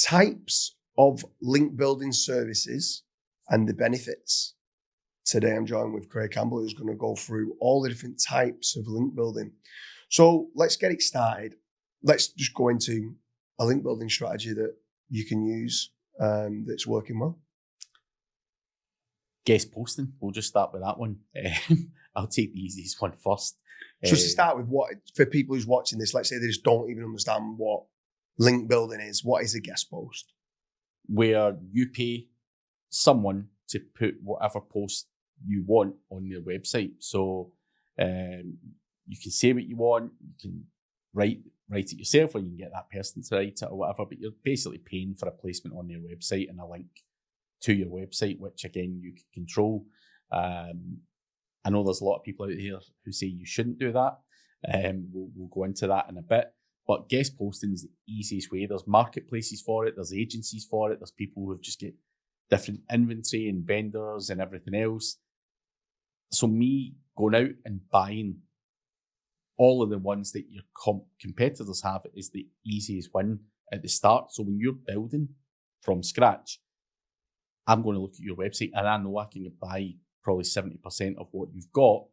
types of link building services and the benefits. Today I'm joined with Craig Campbell, who's going to go through all the different types of link building. So let's get it started. Let's just go into a link building strategy that you can use that's working well. Guest posting. We'll just start with that one. I'll take the easiest one first. Just to start with, what for people who's watching this, let's say they just don't even understand what link building is. What is a guest post? Where you pay someone to put whatever post you want on their website. So you can say what you want, you can write it yourself, or you can get that person to write it or whatever, but you're basically paying for a placement on their website and a link to your website, which again you can control. I know there's a lot of people out here who say you shouldn't do that. We'll go into that in a bit. But guest posting is the easiest way. There's marketplaces for it, there's agencies for it, there's people who've just get different inventory and vendors and everything else. So me going out and buying all of the ones that your competitors have is the easiest win at the start. So when you're building from scratch, I'm going to look at your website and I know I can buy probably 70% of what you've got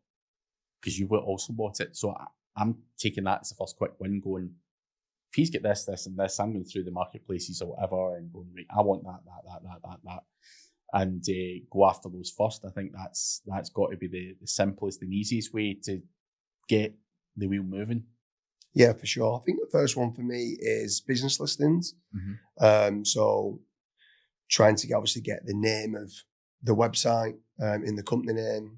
because you also bought it. So I'm taking that as the first quick win, going, if he's got this, this, and this, I'm going through the marketplaces or whatever and going, right, I want that. And go after those first. I think that's got to be the simplest and easiest way to get the wheel moving. Yeah, for sure. I think the first one for me is business listings. Mm-hmm. So trying to obviously get the name of the website in the company name,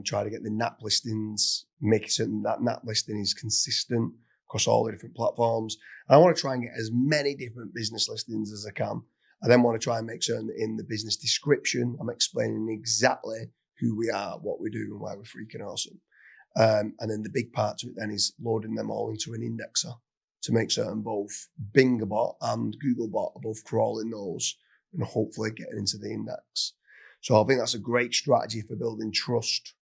try to get the NAP listings, make certain that NAP listing is consistent across all the different platforms. And I want to try and get as many different business listings as I can. I then want to try and make certain that in the business description, I'm explaining exactly who we are, what we do, and why we're freaking awesome. And then the big part to it then is loading them all into an indexer to make certain both Bingbot and Googlebot are both crawling those and hopefully getting into the index. So I think that's a great strategy for building trust.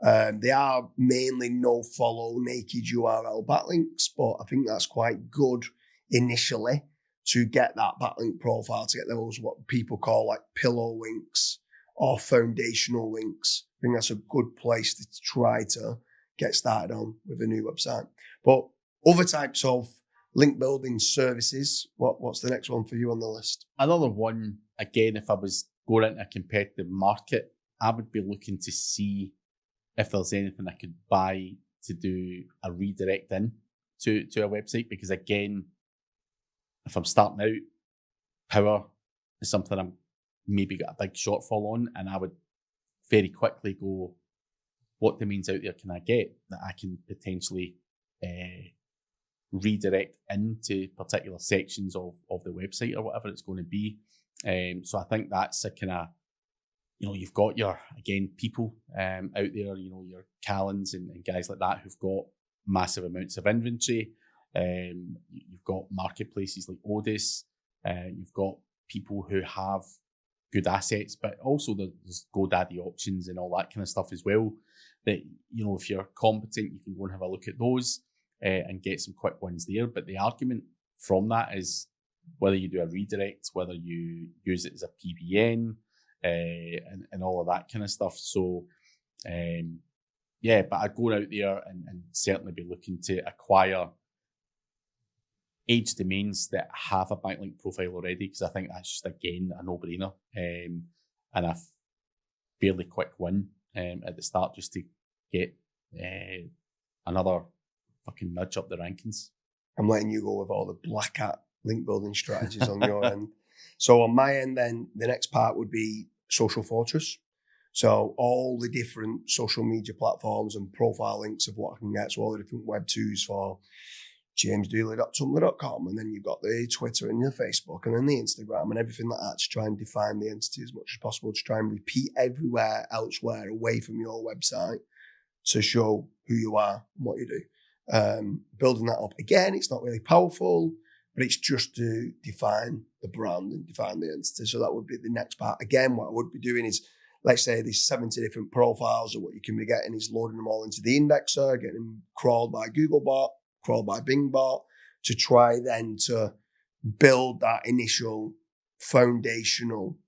They are mainly no-follow, naked URL backlinks, but I think that's quite good initially to get that backlink profile, to get those what people call like pillow links or foundational links. I think that's a good place to try to get started on with a new website. But other types of link building services, what's the next one for you on the list? Another one, again, if I was going into a competitive market, I would be looking to see if there's anything I could buy to do a redirect in to a website. Because again, if I'm starting out, power is something I'm maybe got a big shortfall on, and I would very quickly go, what domains out there can I get that I can potentially redirect into particular sections of the website or whatever it's going to be. So I think that's a kind of, you've got your, again, people out there, your Callens and guys like that who've got massive amounts of inventory. You've got marketplaces like Odys. You've got people who have good assets, but also there's GoDaddy auctions and all that kind of stuff as well. That, if you're competent, you can go and have a look at those and get some quick wins there. But the argument from that is whether you do a redirect, whether you use it as a PBN, and all of that kind of stuff. So, but I'd go out there and certainly be looking to acquire age domains that have a backlink profile already, because I think that's just, again, a no-brainer and a fairly quick win at the start, just to get another fucking nudge up the rankings. I'm letting you go with all the black hat link building strategies on your end. So on my end, then the next part would be Social Fortress. So all the different social media platforms and profile links of what I can get. So all the different web2s for jamesdooley.tumblr.com, and then you've got the Twitter and your Facebook and then the Instagram and everything like that, to try and define the entity as much as possible, to try and repeat everywhere elsewhere away from your website to show who you are and what you do. Building that up, again, it's not really powerful, but it's just to define the brand and define the entity. So that would be the next part. Again, what I would be doing is, let's say there's 70 different profiles, and what you can be getting is loading them all into the indexer, getting them crawled by Googlebot, crawled by Bingbot, to try then to build that initial foundational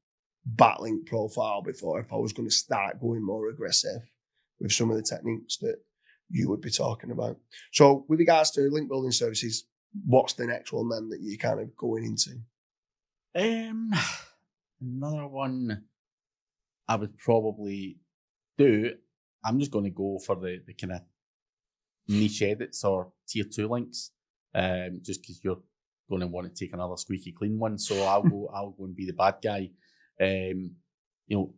backlink profile before if I was going to start going more aggressive with some of the techniques that you would be talking about. So with regards to link building services, what's the next one then that you're kind of going into? Another one I would probably do, I'm just going to go for the kind of niche edits or tier 2 links, just because you're going to want to take another squeaky clean one. So I'll go and be the bad guy.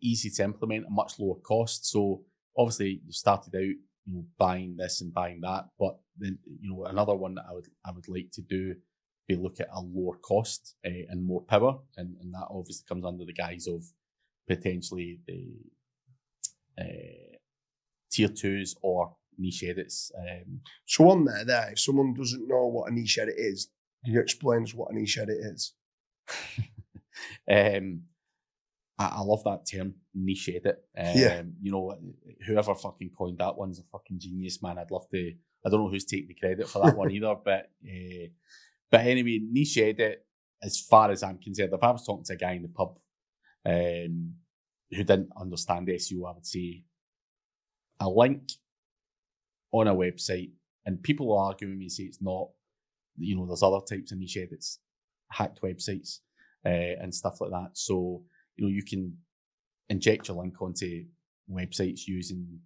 Easy to implement, a much lower cost. So obviously you started out, buying this and buying that, but then, another one that I would like to do be look at a lower cost and more power, and that obviously comes under the guise of potentially the tier 2s or niche edits. So on there, if someone doesn't know what a niche edit is, can you explain us what a niche edit is? I love that term, niche edit. Whoever fucking coined that one's a fucking genius, man. I don't know who's taking the credit for that one either, but anyway, niche edit, as far as I'm concerned, if I was talking to a guy in the pub who didn't understand SEO, I would say a link on a website, and people will argue with me and say it's not, there's other types of niche edits, hacked websites and stuff like that. So, you can inject your link onto websites using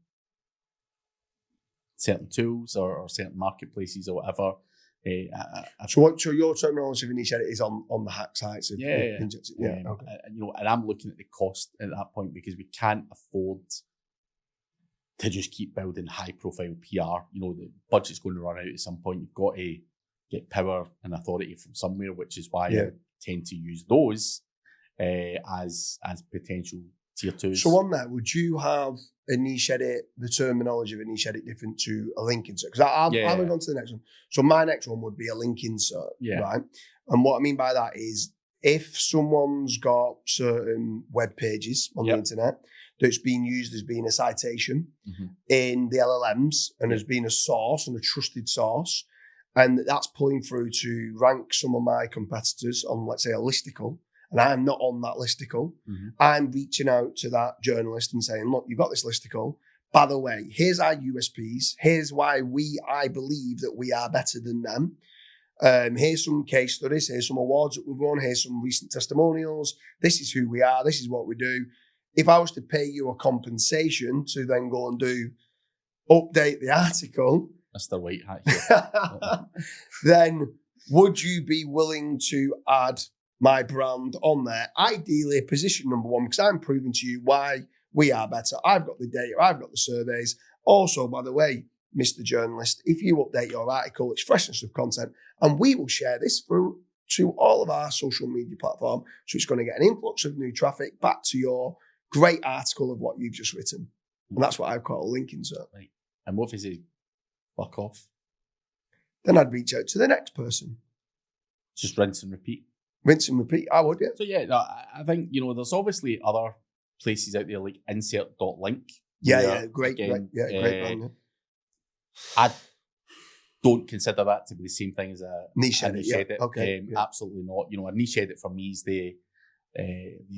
certain tools or certain marketplaces or whatever. So your terminology of a niche edit is on the hack sites? Okay. And I'm looking at the cost at that point, because we can't afford to just keep building high profile PR. The budget's going to run out at some point. You've got to get power and authority from somewhere, which is why I tend to use those as potential tier 2s. So on that, would you have a niche edit, the terminology of a niche edit different to a link insert? Because I'll move on to the next one. So my next one would be a link insert, right? And what I mean by that is if someone's got certain web pages on the internet that's been used as being a citation in the LLMs and as being a source and a trusted source, and that's pulling through to rank some of my competitors on, let's say, a listicle, and I'm not on that listicle, I'm reaching out to that journalist and saying, look, you've got this listicle. By the way, here's our USPs. Here's why I believe that we are better than them. Here's some case studies. Here's some awards that we've won. Here's some recent testimonials. This is who we are. This is what we do. If I was to pay you a compensation to then go and update the article, Mr. White Hat, then would you be willing to add my brand on there? Ideally, position number 1, because I'm proving to you why we are better. I've got the data, I've got the surveys. Also, by the way, Mr. Journalist, if you update your article, it's freshness of content, and we will share this through to all of our social media platform. So it's going to get an influx of new traffic back to your great article of what you've just written. And that's what I call a link insert. Right. And what if he fuck off? Then I'd reach out to the next person. Just rinse and repeat. Rinse and repeat, I would, yeah. So I think, there's obviously other places out there like insert.link. Great brand. I don't consider that to be the same thing as a niche edit. Absolutely not. A niche edit for me is the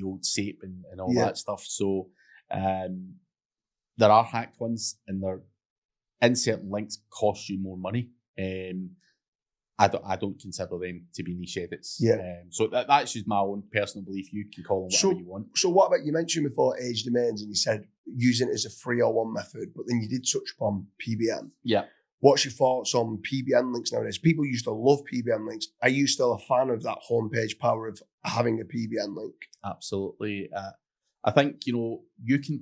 old SEO and all that stuff. So there are hacked ones, and their insert links cost you more money. I don't consider them to be niche edits. So that's just my own personal belief. You can call them whatever you want. So what about, you mentioned before age domains, and you said using it as a 301 method, but then you did touch upon PBN. Yeah. What's your thoughts on PBN links nowadays? People used to love PBN links. Are you still a fan of that homepage power of having a PBN link? Absolutely. I think, you can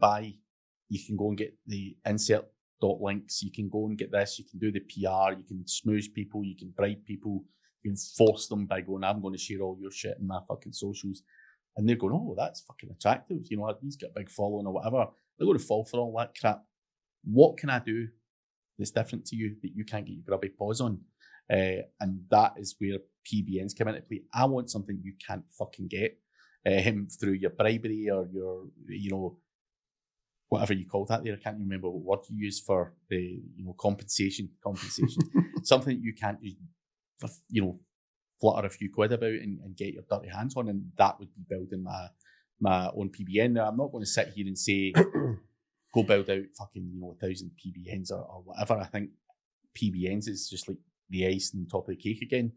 go and get the insert links, you can go and get this, you can do the PR, you can smooze people, you can bribe people, you can force them by going, I'm going to share all your shit in my fucking socials. And they're going, oh, that's fucking attractive. He's got a big following or whatever. They're going to fall for all that crap. What can I do that's different to you that you can't get your grubby paws on? And that is where PBNs come into play. I want something you can't fucking get through your bribery or your, whatever you call that there. I can't remember what word you use for the, compensation. Something that you can't just, flutter a fefew quid about and get your dirty hands on, and that would be building my own PBN. Now, I'm not going to sit here and say go build out fucking 1,000 PBNs or whatever. I think PBNs is just like the ice on the top of the cake again,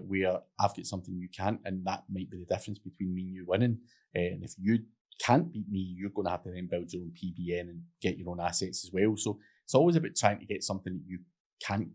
where I've got something you can't, and that might be the difference between me and you winning. And if you can't beat me, you're going to have to then build your own PBN and get your own assets as well. So it's always about trying to get something that you can't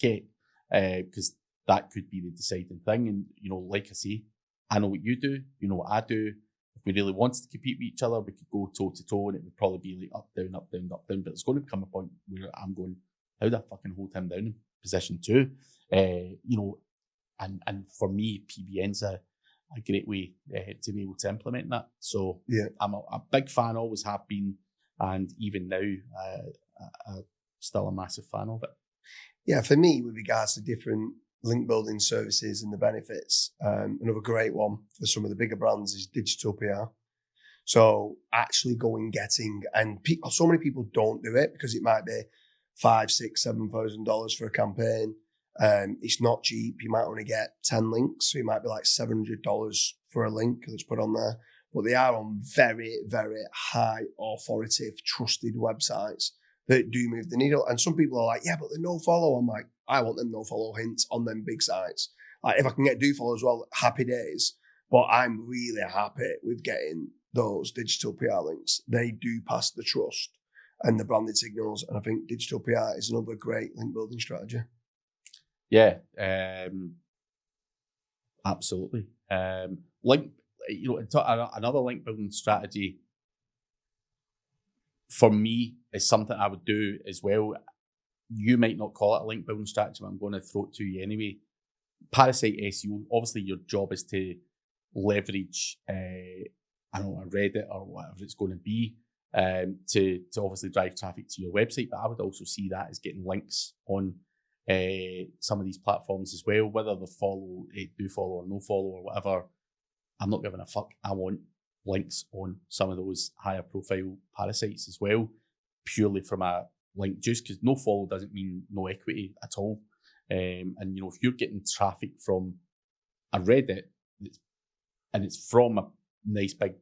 get, because that could be the deciding thing. And, like I say, I know what you do, you know what I do. If we really wanted to compete with each other, we could go toe to toe, and it would probably be like up, down, up, down, up, down. But it's going to come a point where I'm going, how do I fucking hold him down in position 2? And for me, PBN's a great way to be able to implement that. So yeah, I'm a big fan, always have been, and even now, I'm still a massive fan of it. Yeah, for me, with regards to different link building services and the benefits, another great one for some of the bigger brands is digital PR. So actually going getting, and so many people don't do it because it might be $5,000, $6,000, $7,000 for a campaign. It's not cheap. You might only get 10 links, so it might be like $700 for a link that's put on there. But they are on very, very high authoritative, trusted websites that do move the needle. And some people are like, yeah, but they're no follow. I'm like, I want them no follow hints on them big sites. Like if I can get do follow as well, happy days. But I'm really happy with getting those digital PR links. They do pass the trust and the branded signals. And I think digital PR is another great link building strategy. Yeah, absolutely. Link, another link building strategy for me is something I would do as well. You might not call it a link building strategy, but I'm going to throw it to you anyway. Parasite SEO. Obviously, your job is to leverage, a Reddit or whatever it's going to be, to obviously drive traffic to your website. But I would also see that as getting links on some of these platforms as well, whether they do follow or no follow or whatever. I'm not giving a fuck. I want links on some of those higher profile parasites as well, purely from a link juice, because no follow doesn't mean no equity at all. And if you're getting traffic from a Reddit and it's from a nice big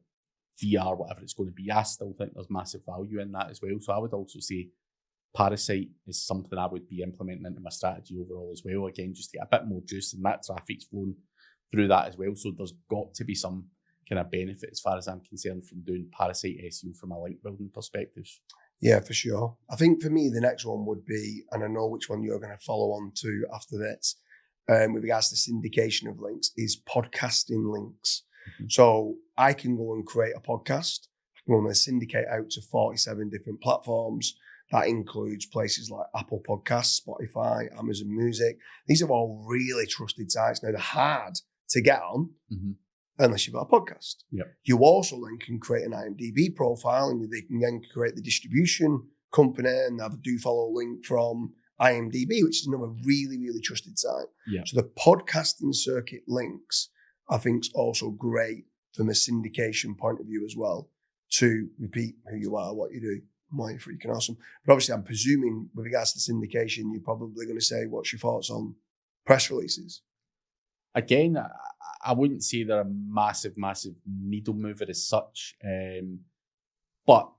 VR, whatever it's going to be, I still think there's massive value in that as well. So I would also say Parasite is something I would be implementing into my strategy overall as well. Again, just to get a bit more juice, and that traffic's flowing through that as well. So there's got to be some kind of benefit as far as I'm concerned from doing Parasite SEO from a link building perspective. Yeah, for sure. I think for me, the next one would be, and I know which one you're going to follow on to after this, with regards to syndication of links, is podcasting links. Mm-hmm. So I can go and create a podcast. I can go and syndicate out to 47 different platforms. That includes places like Apple Podcasts, Spotify, Amazon Music. These are all really trusted sites. Now, they're hard to get on unless you've got a podcast. Yep. You also then can create an IMDb profile, and they can then create the distribution company and have a do follow link from IMDb, which is another really, really trusted site. Yep. So the podcasting circuit links, I think, is also great from a syndication point of view as well, to repeat who you are, what you do, why you're freaking awesome. But obviously, I'm presuming with regards to syndication, you're probably going to say, what's your thoughts on press releases? Again, I wouldn't say they're a massive, massive needle mover as such, but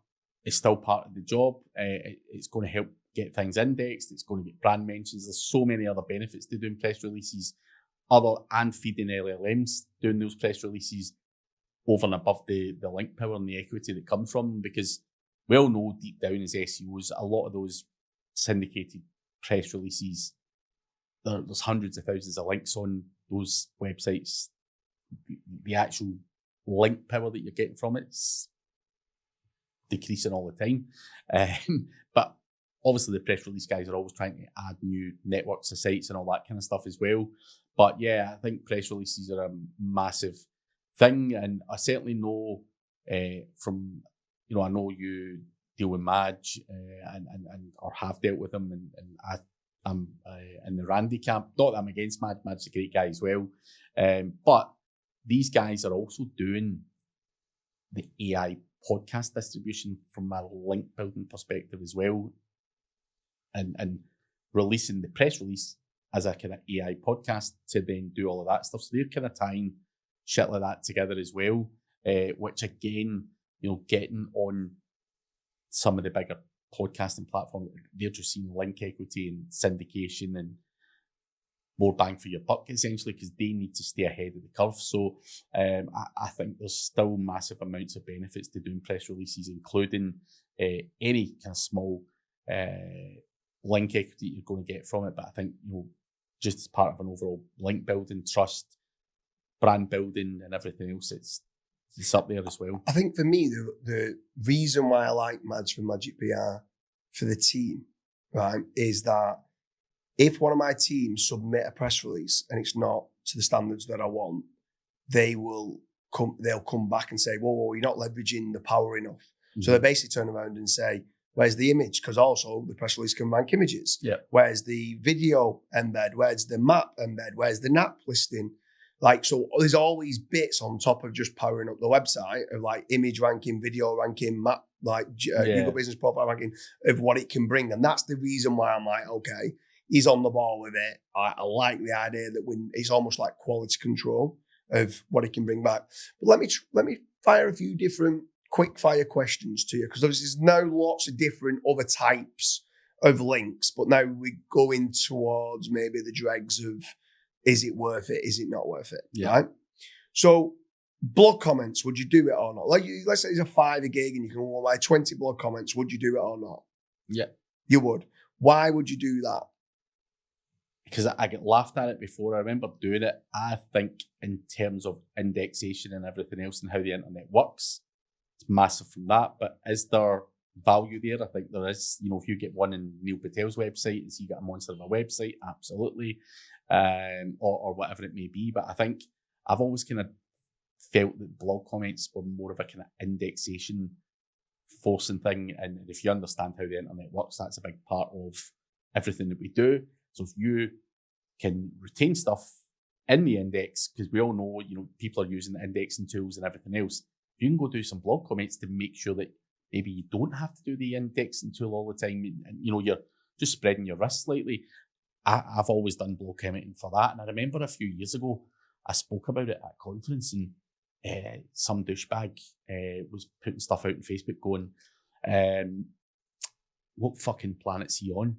it's still part of the job. It's going to help get things indexed. It's going to get brand mentions. There's so many other benefits to doing press releases, and feeding LLMs doing those press releases over and above the link power and the equity that comes from them, because we all know deep down as SEOs, a lot of those syndicated press releases, there's hundreds of thousands of links on those websites. The actual link power that you're getting from it's decreasing all the time. But obviously the press release guys are always trying to add new networks of sites and all that kind of stuff as well. But yeah, I think press releases are a massive thing. And I certainly know from, I know you deal with Madge and or have dealt with them, and I'm in the Randy camp. Not that I'm against Madge. Madge's a great guy as well. But these guys are also doing the AI podcast distribution from a link building perspective as well, and releasing the press release as a kind of AI podcast to then do all of that stuff. So they're kind of tying shit like that together as well, which again, getting on some of the bigger podcasting platforms, they're just seeing link equity and syndication and more bang for your buck, essentially, because they need to stay ahead of the curve. So I think there's still massive amounts of benefits to doing press releases, including any kind of small link equity you're going to get from it. But I think, just as part of an overall link building, trust, brand building and everything else, it's up there as well. I think for me, the reason why I like Mads from Magic PR for the team, right, is that if one of my teams submit a press release and it's not to the standards that I want, they'll come back and say, whoa, you're not leveraging the power enough. Mm-hmm. So they basically turn around and say, where's the image? Because also the press release can rank images. Yeah. Where's the video embed? Where's the map embed? Where's the NAP listing? So there's always bits on top of just powering up the website of image ranking, video ranking, map, Google Business Profile ranking of what it can bring. And that's the reason why I'm like, okay, he's on the ball with it. I like the idea that it's almost like quality control of what it can bring back. But let me fire a few different quick fire questions to you, because there's now lots of different other types of links, but now we're going towards maybe the dregs of, is it worth it? Is it not worth it? Yeah. Right? So blog comments, would you do it or not? Let's say it's a $5 gig and you can buy 20 blog comments. Would you do it or not? Yeah. You would. Why would you do that? Because I get laughed at it before. I remember doing it. I think in terms of indexation and everything else and how the internet works, it's massive from that. But is there value there? I think there is. If you get one in Neil Patel's website and see you got a monster of a website, absolutely. Or whatever it may be. But I think I've always kind of felt that blog comments were more of a kind of indexation forcing thing. And if you understand how the internet works, that's a big part of everything that we do. So if you can retain stuff in the index, because we all know, people are using the indexing tools and everything else, you can go do some blog comments to make sure that maybe you don't have to do the indexing tool all the time, and you're just spreading your risk slightly. I've always done blog commenting for that, and I remember a few years ago I spoke about it at a conference, and some douchebag was putting stuff out on Facebook going, what fucking planet's he on?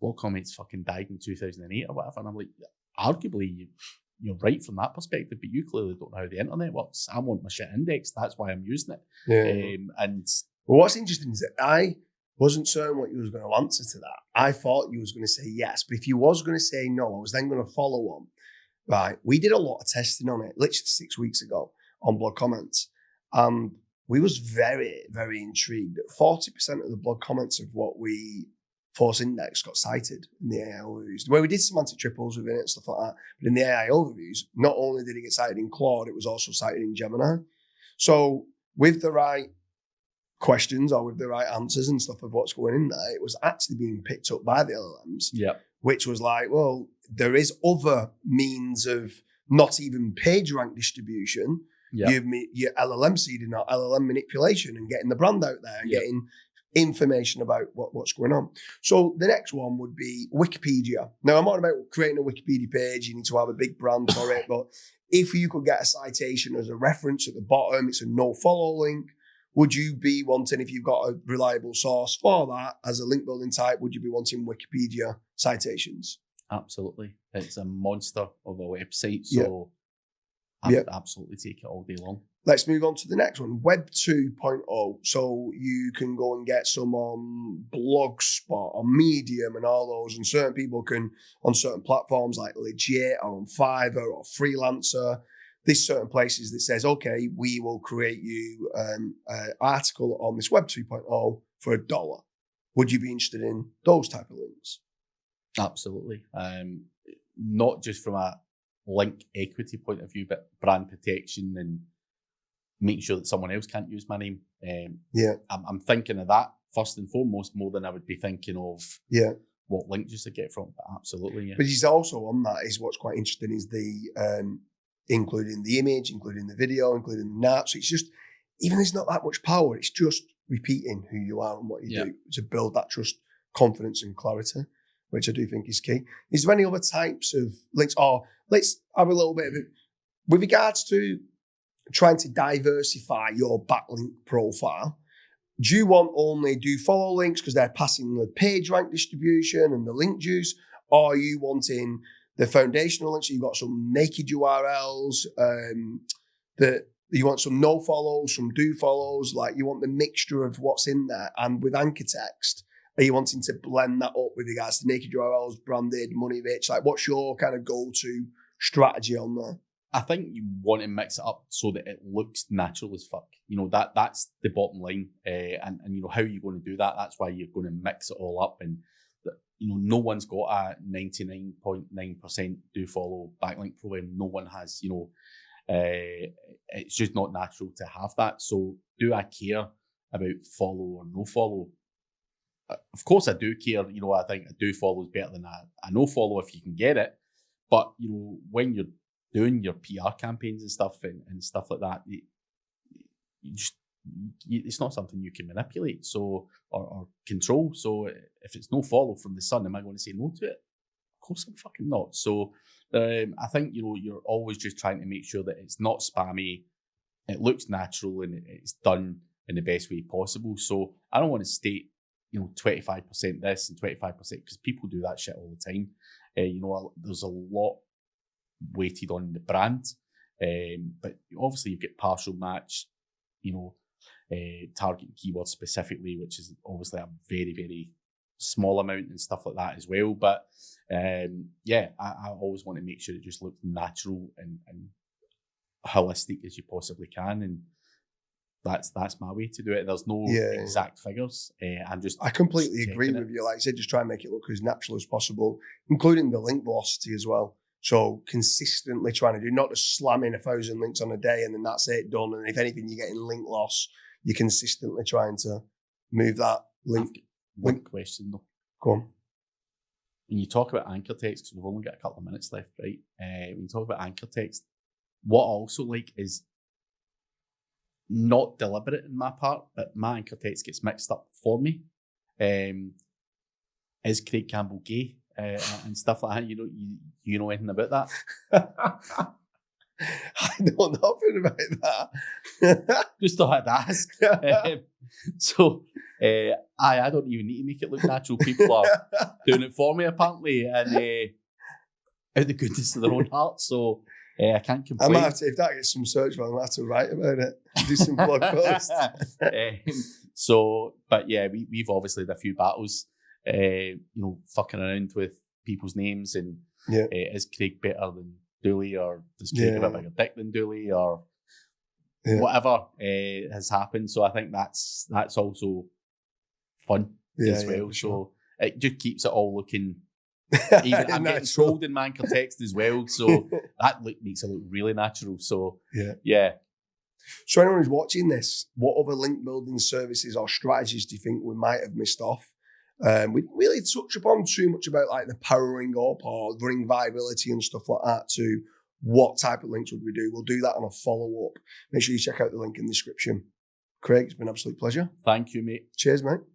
Blog comments fucking died in 2008 or whatever. And I'm like, arguably, you're right from that perspective, but you clearly don't know how the internet works. I want my shit indexed. That's why I'm using it. Yeah. Well, what's interesting is that I wasn't certain what you was going to answer to that. I thought you was going to say yes, but if you was going to say no, I was then going to follow on. Right. We did a lot of testing on it, literally 6 weeks ago on blog comments. We was very, very intrigued that 40% of the blog comments of what we force index got cited in the AI overviews. Where we did semantic triples within it and stuff like that, but in the AI overviews, not only did it get cited in Claude, it was also cited in Gemini. So with the right questions or with the right answers and stuff of what's going in there, it was actually being picked up by the LLMs. Yeah. Which was like, well, there is other means of not even page rank distribution. Yeah. Your LLM seeding or LLM manipulation and getting the brand out there and getting information about what's going on. So the next one would be Wikipedia. Now, I'm not about creating a Wikipedia page. You need to have a big brand for it. But if you could get a citation as a reference at the bottom, it's a no-follow link. Would you be wanting, if you've got a reliable source for that as a link building type, would you be wanting Wikipedia citations? Absolutely. It's a monster of a website. So I would absolutely take it all day long. Let's move on to the next one, Web 2.0. So you can go and get some on Blogspot or Medium and all those. And certain people can, on certain platforms like Legit or on Fiverr or Freelancer, there's certain places that says, okay, we will create you an article on this Web 2.0 for $1. Would you be interested in those type of links? Absolutely. Not just from a link equity point of view, but brand protection and making sure that someone else can't use my name. I'm thinking of that first and foremost more than I would be thinking of what link just to get from. But absolutely, But he's also on that is what's quite interesting is the including the image, including the video, including the NAT. So it's just, even there's not that much power, it's just repeating who you are and what you do to build that trust, confidence and clarity which I do think is key. Is there any other types of links? Or let's have a little bit of it with regards to trying to diversify your backlink profile. Do you want only do follow links because they're passing the page rank distribution and the link juice? Or are you wanting the foundational links? So you've got some naked URLs, that you want some no follows, some do follows, like you want the mixture of what's in there. And with anchor text, are you wanting to blend that up with regards to naked URLs, branded, money rich? Like what's your kind of go-to strategy on there? I think you want to mix it up so that it looks natural as fuck. That's the bottom line. And how are you going to do that? That's why you're going to mix it all up. And no one's got a 99.9% do follow backlink program. No one has. It's just not natural to have that. So do I care about follow or no follow? Of course I do care. I think a do follow is better than a no follow if you can get it. But when you're doing your PR campaigns and stuff and stuff like that, it's not something you can manipulate or control. So if it's no follow from the sun, am I going to say no to it? Of course I'm fucking not. So I think you're always just trying to make sure that it's not spammy, it looks natural, and it's done in the best way possible. So I don't want to state 25% this and 25% because people do that shit all the time. There's a lot weighted on the brand, but obviously you've got partial match, targeting keywords specifically, which is obviously a very, very small amount and stuff like that as well. But I always want to make sure it just looks natural and holistic as you possibly can, and that's my way to do it. There's no exact figures. I completely agree with you. Like I said, just try and make it look as natural as possible, including the link velocity as well. So consistently trying to do, not just slamming 1,000 links on a day and then that's it, done. And if anything, you're getting link loss. You're consistently trying to move that link. One question though. Go on. When you talk about anchor text, because we've only got a couple of minutes left, right? When you talk about anchor text, what I also like is not deliberate in my part, but my anchor text gets mixed up for me. Is Craig Campbell gay? And stuff like that. You know anything about that? I know nothing about that. Just thought I'd ask. I don't even need to make it look natural. People are doing it for me apparently, and out of the goodness of their own heart. So I can't complain. I might have to, if that gets some search volume, I have to write about it. Do some blog posts. But yeah, we've obviously had a few battles. Fucking around with people's names and is Craig better than Dooley, or does Craig have a bigger dick than Dooley, or whatever has happened. So I think that's also fun as well. So it just keeps it all looking. Even I'm getting trolled in my anchor text as well, so that makes it look really natural. So yeah. So anyone who's watching this, what other link building services or strategies do you think we might have missed off? We really touch upon too much about like the powering up or running viability and stuff like that to what type of links would we do. We'll do that on a follow-up. Make sure you check out the link in the description. Craig, it's been an absolute pleasure. Thank you, mate. Cheers, mate.